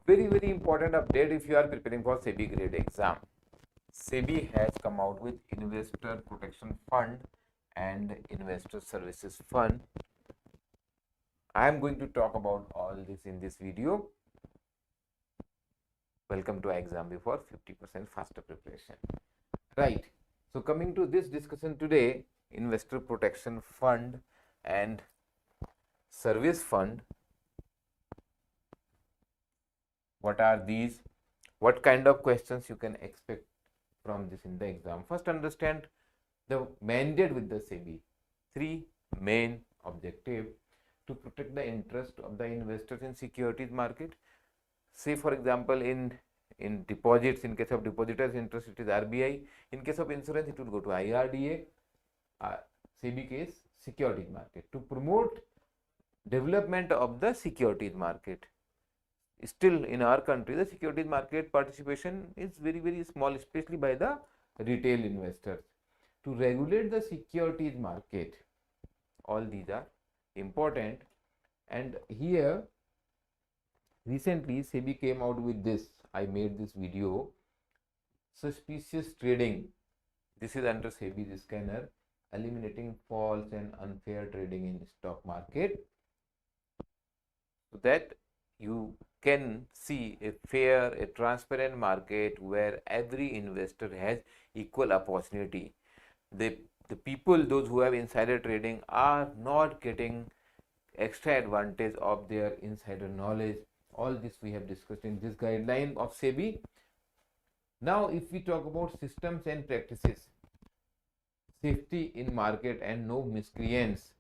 Very, very important update if you are preparing for SEBI Grade A exam. SEBI has come out with Investor Protection Fund and Investor Services Fund. I am going to talk about all this in this video. Welcome to Exam Before 50% faster preparation. Right. So coming to this discussion today, Investor Protection Fund and Service Fund. What are these? What kind of questions you can expect from this in the exam? First, understand the mandate with the SEBI. Three main objectives: to protect the interest of the investors in securities market. Say for example, in deposits, in case of depositors interest, it is RBI. In case of insurance, it will go to IRDA. SEBI case, securities market. To promote development of the securities market. Still in our country, the securities market participation is very, very small, especially by the retail investors. To regulate the securities market, all these are important. And here recently SEBI came out with this. I made this video. Suspicious trading. This is under SEBI scanner, eliminating false and unfair trading in stock market, so that you can see a fair, a transparent market where every investor has equal opportunity. The people, those who have insider trading, are not getting extra advantage of their insider knowledge. All this we have discussed in this guideline of SEBI. Now, if we talk about systems and practices, safety in market and no miscreants.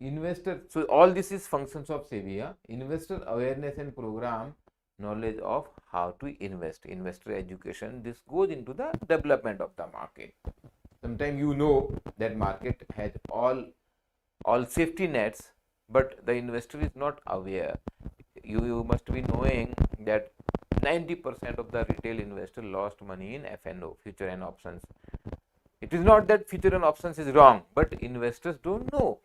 Investor, so all this is functions of SEBI. Investor awareness and program, knowledge of how to invest, investor education. This goes into the development of the market. Sometimes you know that market has all safety nets, but the investor is not aware. You must be knowing that 90% of the retail investor lost money in F&O, future and options. It is not that future and options is wrong, but investors don't know.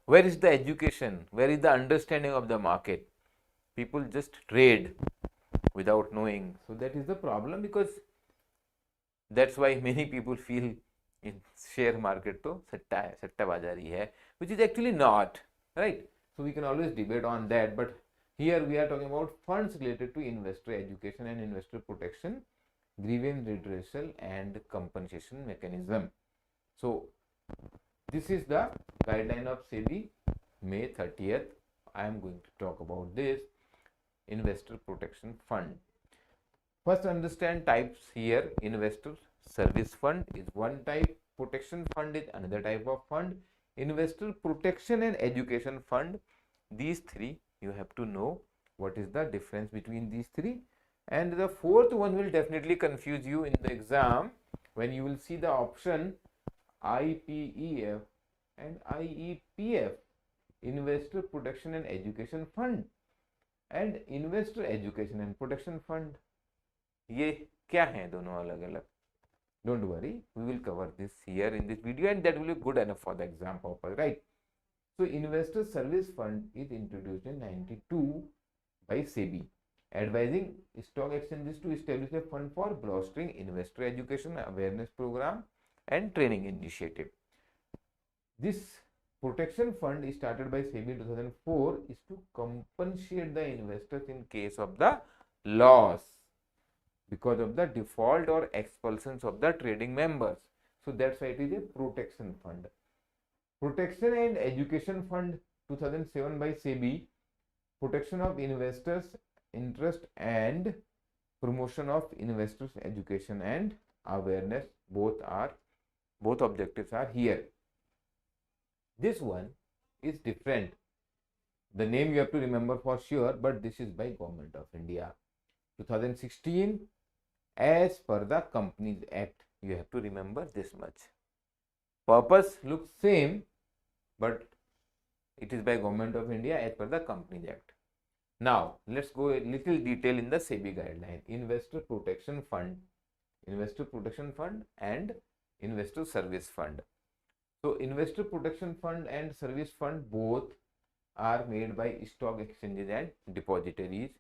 Where is the education? Where is the understanding of the market? People just trade without knowing. So that is the problem, because that's why many people feel in share market to satta bazari hai, which is actually not, right? So we can always debate on that, but here we are talking about funds related to investor education and investor protection, grievance redressal and compensation mechanism. So this is the guideline of SEBI, May 30th. I am going to talk about this investor protection fund. First, understand types here. Investor service fund is one type, protection fund is another type of fund, investor protection and education fund. These three you have to know what is the difference between these three. And the fourth one will definitely confuse you in the exam when you will see the option IPEF and IEPF, investor protection and education fund and investor education and protection fund. ये क्या है दोनों अलग अलग? Don't worry, we will cover this here in this video, and that will be good enough for the exam purpose, right? So investor service fund is introduced in 92 by SEBI, advising stock exchanges to establish a fund for bolstering investor education, awareness program and training initiative. This protection fund is started by SEBI in 2004 is to compensate the investors in case of the loss because of the default or expulsions of the trading members. So that's why it is a protection fund. Protection and education fund 2007 by SEBI, protection of investors interest and promotion of investors education and awareness, both objectives are here. This one is different. The name you have to remember for sure, but this is by Government of India 2016 as per the Companies Act. You have to remember this much. Purpose looks same, but it is by Government of India as per the Companies Act. Now let's go a little detail in the SEBI guideline. Investor protection fund and investor service fund. So investor protection fund and service fund both are made by stock exchanges and depositories.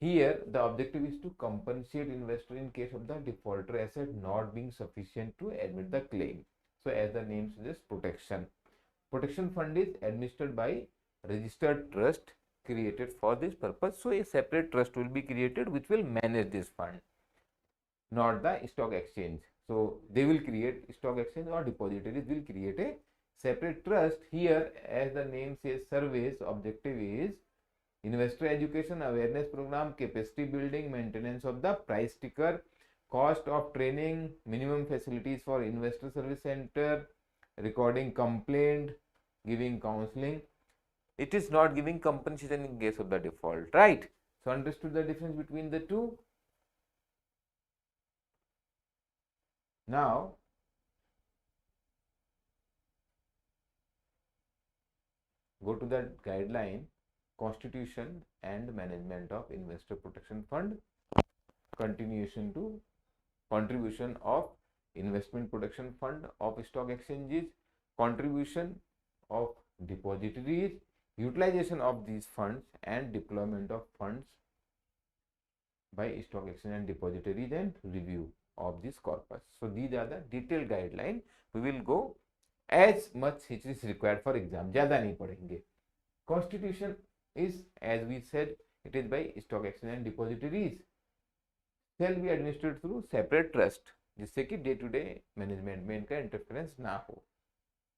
Here, the objective is to compensate investor in case of the defaulter asset not being sufficient to admit the claim. So, as the name suggests, protection. Protection fund is administered by registered trust created for this purpose. So, a separate trust will be created which will manage this fund, not the stock exchange. So, they will create stock exchange or depositories will create a separate trust. Here, as the name says, service objective is investor education, awareness program, capacity building, maintenance of the price sticker, cost of training, minimum facilities for investor service center, recording complaint, giving counseling. It is not giving compensation in case of the default, right? So, understood the difference between the two? Now, go to the guideline, constitution and management of investor protection fund, continuation to contribution of investment protection fund of stock exchanges, contribution of depositories, utilization of these funds and deployment of funds by stock exchange and depositories, and review of this corpus. So, these are the detailed guideline. We will go as much it is required for exam, ज़्यादा नहीं पढ़ेंगे. Constitution is, as we said, it is by stock exchange and depositories, shall be administered through separate trust, जिससे कि day to day management में इनका interference ना हो.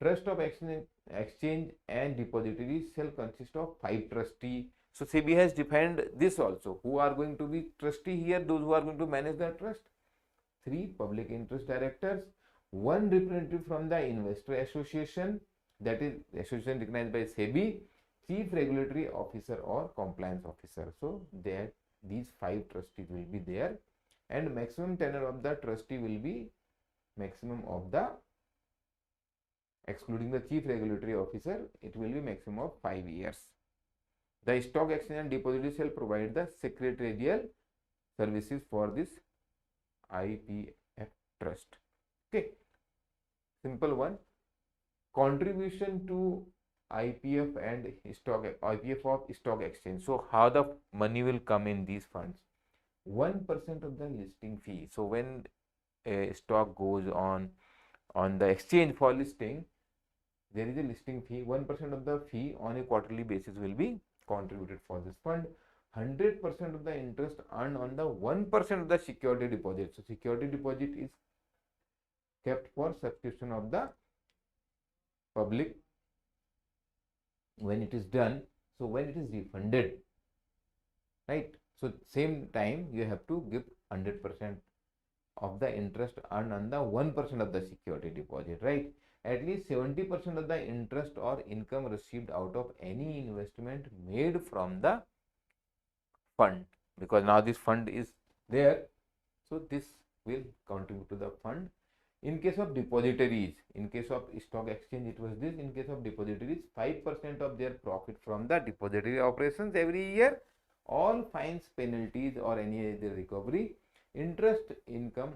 Trust of exchange and depositories shall consist of 5 trustees. So, SEBI has defined this also. Who are going to be trustee here? Those who are going to manage the trust. 3 public interest directors, 1 representative from the investor association, that is association recognized by SEBI, chief regulatory officer or compliance officer. So, these 5 trustees will be there, and maximum tenure of the trustee will be maximum of the, excluding the chief regulatory officer, it will be maximum of 5 years. The stock exchange and depository shall provide the secretarial services for this IPF trust. Okay, simple one. Contribution to IPF and IPF of stock exchange. So, how the money will come in these funds? 1% of the listing fee. So, when a stock goes on the exchange for listing, there is a listing fee. 1% of the fee on a quarterly basis will be contributed for this fund. 100% of the interest earned on the 1% of the security deposit. So, security deposit is kept for subscription of the public when it is done. So, when it is refunded, right? So, same time you have to give 100% of the interest earned on the 1% of the security deposit, right? At least 70% of the interest or income received out of any investment made from the fund, because now this fund is there. So, this will contribute to the fund. In case of depositories, in case of stock exchange it was this, in case of depositories 5% of their profit from the depository operations every year, all fines, penalties or any other recovery, interest income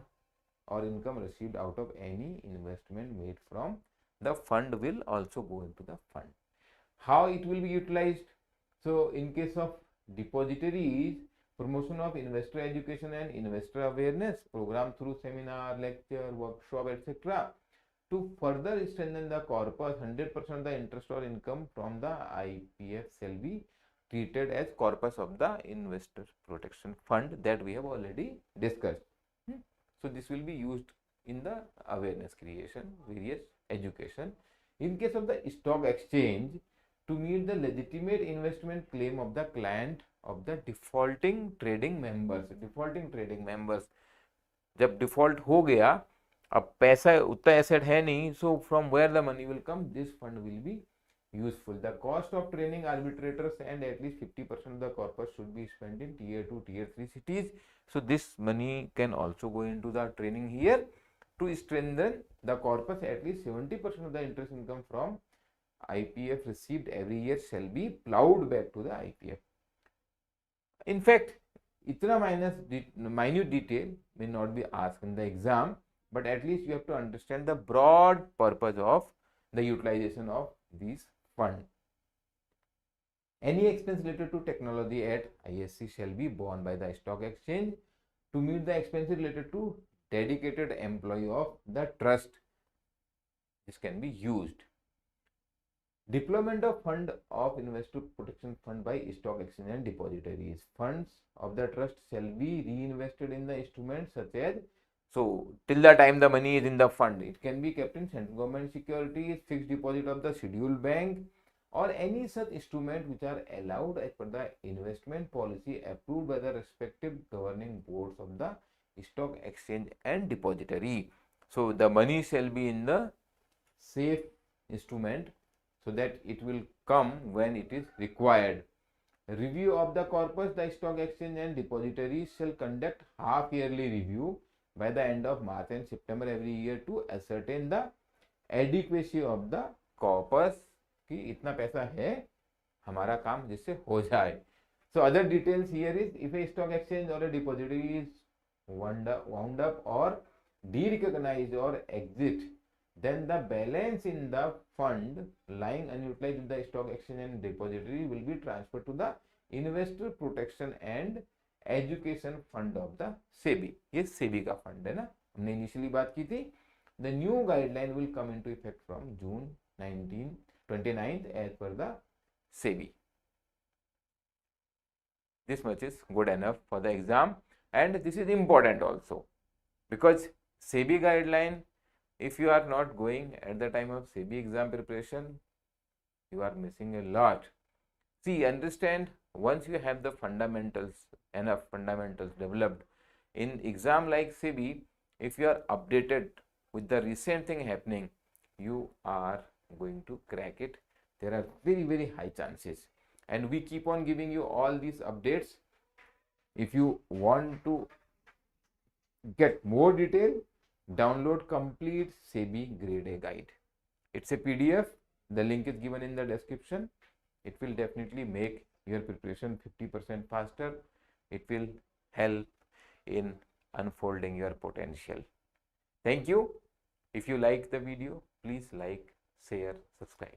or income received out of any investment made from the fund will also go into the fund. How it will be utilized? So, in case of depositories, promotion of investor education and investor awareness program through seminar, lecture, workshop, etc. To further strengthen the corpus, 100% of the interest or income from the IPF shall be treated as corpus of the investor protection fund that we have already discussed. So, this will be used in the awareness creation, various education. In case of the stock exchange, to meet the legitimate investment claim of the client of the defaulting trading members. Defaulting trading members, जब default हो गया, अब पैसा उतना asset है नहीं, so from where the money will come, this fund will be useful. The cost of training arbitrators and at least 50% of the corpus should be spent in tier 2, tier 3 cities. So, this money can also go into the training here. To strengthen the corpus, at least 70% of the interest income from IPF received every year shall be plowed back to the IPF. In fact, itna minute detail may not be asked in the exam, but at least you have to understand the broad purpose of the utilization of these funds. Any expense related to technology at ISC shall be borne by the stock exchange to meet the expenses related to dedicated employee of the trust. This can be used. Deployment of fund of investor protection fund by stock exchange and depositories. Funds of the trust shall be reinvested in the instruments such as, so till the time the money is in the fund, it can be kept in central government securities, fixed deposit of the scheduled bank, or any such instrument which are allowed as per the investment policy approved by the respective governing boards of the stock exchange and depository. So the money shall be in the safe instrument so that it will come when it is required. Review of the corpus. The stock exchange and depositories shall conduct half yearly review by the end of March and September every year to ascertain the adequacy of the corpus, कि इतना पैसा है हमारा काम जिससे हो जाए. So other details here is, if a stock exchange or a depository is wound up or derecognized or exit, then the balance in the fund lying unutilized in the stock exchange and depository will be transferred to the investor protection and education fund of the SEBI. ये सेबी का fund है ना, हमने initially बात की थी. The new guideline will come into effect from June 29th as per the SEBI. This much is good enough for the exam, and this is important also because SEBI guideline, if you are not going at the time of SEBI exam preparation, you are missing a lot. See, understand, once you have the fundamentals, enough fundamentals developed in exam like SEBI, if you are updated with the recent thing happening, you are going to crack it. There are very high chances, and we keep on giving you all these updates. If you want to get more detail, download complete SEBI Grade A guide. It's a PDF. The link is given in the description. It will definitely make your preparation 50% faster. It will help in unfolding your potential. Thank you. If you like the video, please like, share, subscribe.